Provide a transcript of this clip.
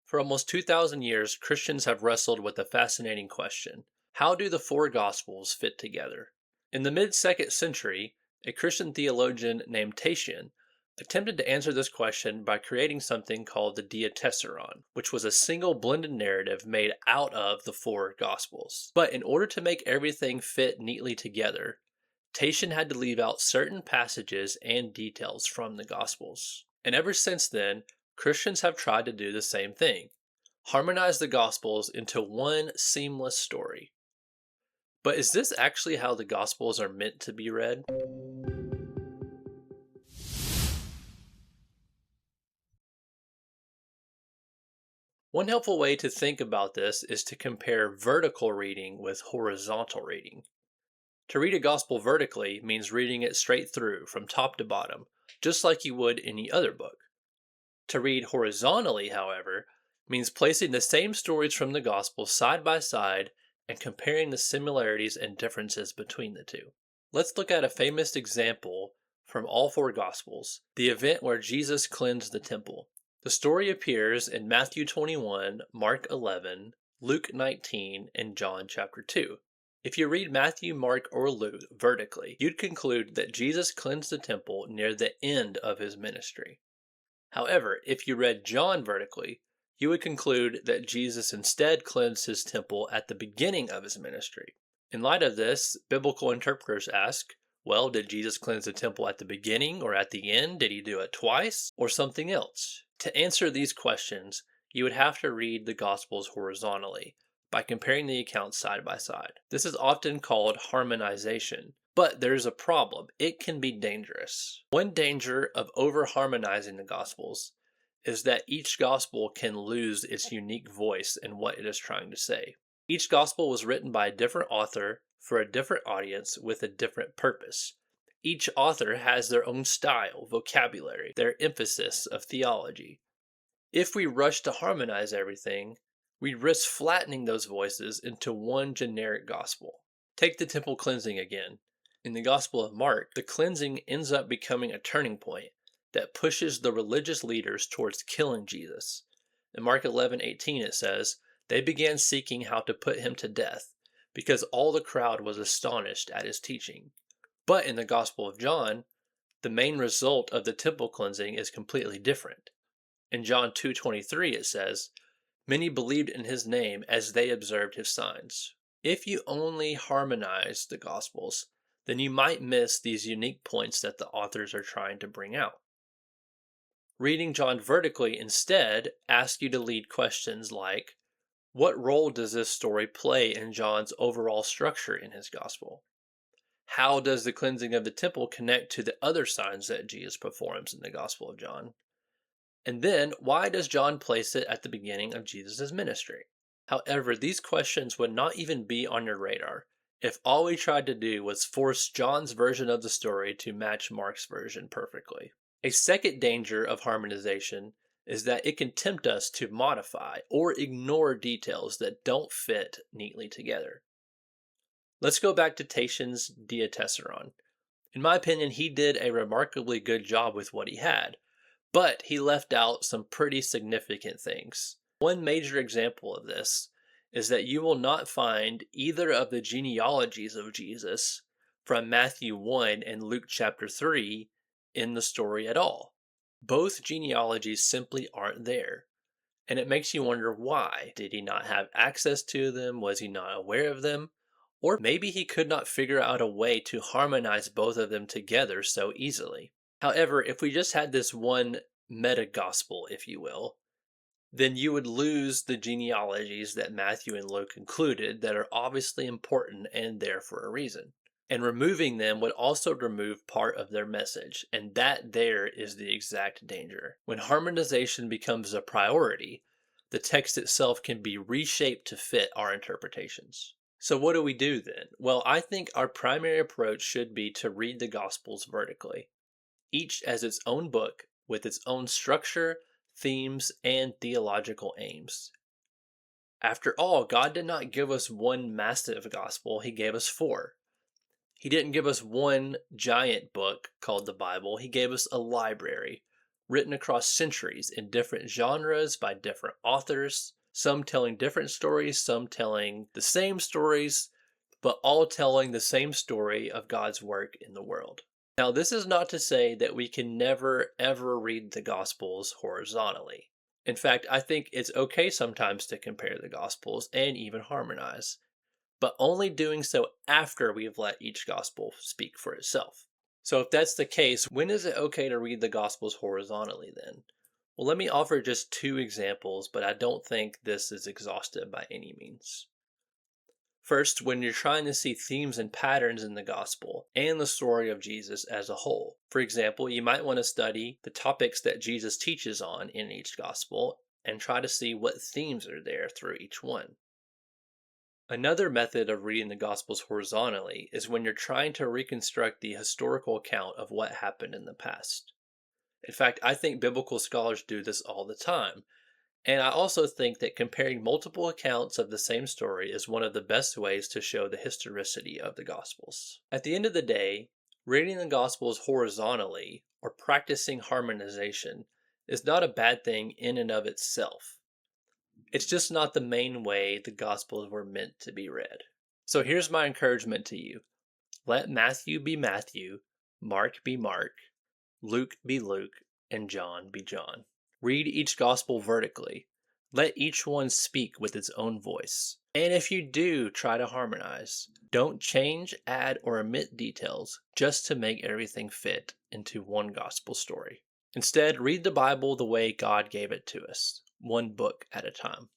For almost 2,000 years, Christians have wrestled with a fascinating question. How do the four Gospels fit together? In the mid 2nd century, a Christian theologian named Tatian attempted to answer this question by creating something called the Diatessaron, which was a single blended narrative made out of the four Gospels. But in order to make everything fit neatly together, Tatian had to leave out certain passages and details from the Gospels. And ever since then, Christians have tried to do the same thing, harmonize the Gospels into one seamless story. But is this actually how the Gospels are meant to be read? One helpful way to think about this is to compare vertical reading with horizontal reading. To read a Gospel vertically means reading it straight through from top to bottom, just like you would any other book. To read horizontally, however, means placing the same stories from the Gospels side by side and comparing the similarities and differences between the two. Let's look at a famous example from all four Gospels, the event where Jesus cleansed the temple. The story appears in Matthew 21, Mark 11, Luke 19, and John chapter 2. If you read Matthew, Mark, or Luke vertically, you'd conclude that Jesus cleansed the temple near the end of his ministry. However, if you read John vertically, you would conclude that Jesus instead cleansed his temple at the beginning of his ministry. In light of this, biblical interpreters ask, well, did Jesus cleanse the temple at the beginning or at the end? Did he do it twice or something else? To answer these questions, you would have to read the Gospels horizontally by comparing the accounts side by side. This is often called harmonization. But there's a problem. It can be dangerous. One danger of over-harmonizing the Gospels is that each Gospel can lose its unique voice in what it is trying to say. Each Gospel was written by a different author for a different audience with a different purpose. Each author has their own style, vocabulary, their emphasis of theology. If we rush to harmonize everything, we risk flattening those voices into one generic Gospel. Take the temple cleansing again. In the Gospel of Mark, the cleansing ends up becoming a turning point that pushes the religious leaders towards killing Jesus. In Mark 11:18 it says, "They began seeking how to put him to death, because all the crowd was astonished at his teaching." But in the Gospel of John, the main result of the temple cleansing is completely different. In John 2:23 it says, "Many believed in his name as they observed his signs." If you only harmonize the Gospels, then you might miss these unique points that the authors are trying to bring out. Reading John vertically instead asks you to lead questions like, what role does this story play in John's overall structure in his Gospel? How does the cleansing of the temple connect to the other signs that Jesus performs in the Gospel of John? And then, why does John place it at the beginning of Jesus' ministry? However, these questions would not even be on your radar if all we tried to do was force John's version of the story to match Mark's version perfectly. A second danger of harmonization is that it can tempt us to modify or ignore details that don't fit neatly together. Let's go back to Tatian's Diatessaron. In my opinion, he did a remarkably good job with what he had, but he left out some pretty significant things. One major example of this is that you will not find either of the genealogies of Jesus from Matthew 1 and Luke chapter 3 in the story at all. Both genealogies simply aren't there, and it makes you wonder why. Did he not have access to them? Was he not aware of them? Or maybe he could not figure out a way to harmonize both of them together so easily. However, if we just had this one meta-gospel, if you will, then you would lose the genealogies that Matthew and Luke included that are obviously important and there for a reason. And removing them would also remove part of their message, and that there is the exact danger. When harmonization becomes a priority, the text itself can be reshaped to fit our interpretations. So what do we do then? Well, I think our primary approach should be to read the Gospels vertically, each as its own book with its own structure, themes, and theological aims. After all, God did not give us one massive gospel, He gave us four. He didn't give us one giant book called the Bible, He gave us a library written across centuries in different genres by different authors, some telling different stories, some telling the same stories, but all telling the same story of God's work in the world. Now, this is not to say that we can never ever read the Gospels horizontally. In fact, I think it's okay sometimes to compare the Gospels and even harmonize, but only doing so after we've let each Gospel speak for itself. So, if that's the case, when is it okay to read the Gospels horizontally then? Well, let me offer just two examples, but I don't think this is exhaustive by any means. First, when you're trying to see themes and patterns in the gospel and the story of Jesus as a whole. For example, you might want to study the topics that Jesus teaches on in each gospel and try to see what themes are there through each one. Another method of reading the gospels horizontally is when you're trying to reconstruct the historical account of what happened in the past. In fact, I think biblical scholars do this all the time. And I also think that comparing multiple accounts of the same story is one of the best ways to show the historicity of the Gospels. At the end of the day, reading the Gospels horizontally or practicing harmonization is not a bad thing in and of itself. It's just not the main way the Gospels were meant to be read. So here's my encouragement to you: let Matthew be Matthew, Mark be Mark, Luke be Luke, and John be John. Read each gospel vertically. Let each one speak with its own voice. And if you do try to harmonize, don't change, add, or omit details just to make everything fit into one gospel story. Instead, read the Bible the way God gave it to us, one book at a time.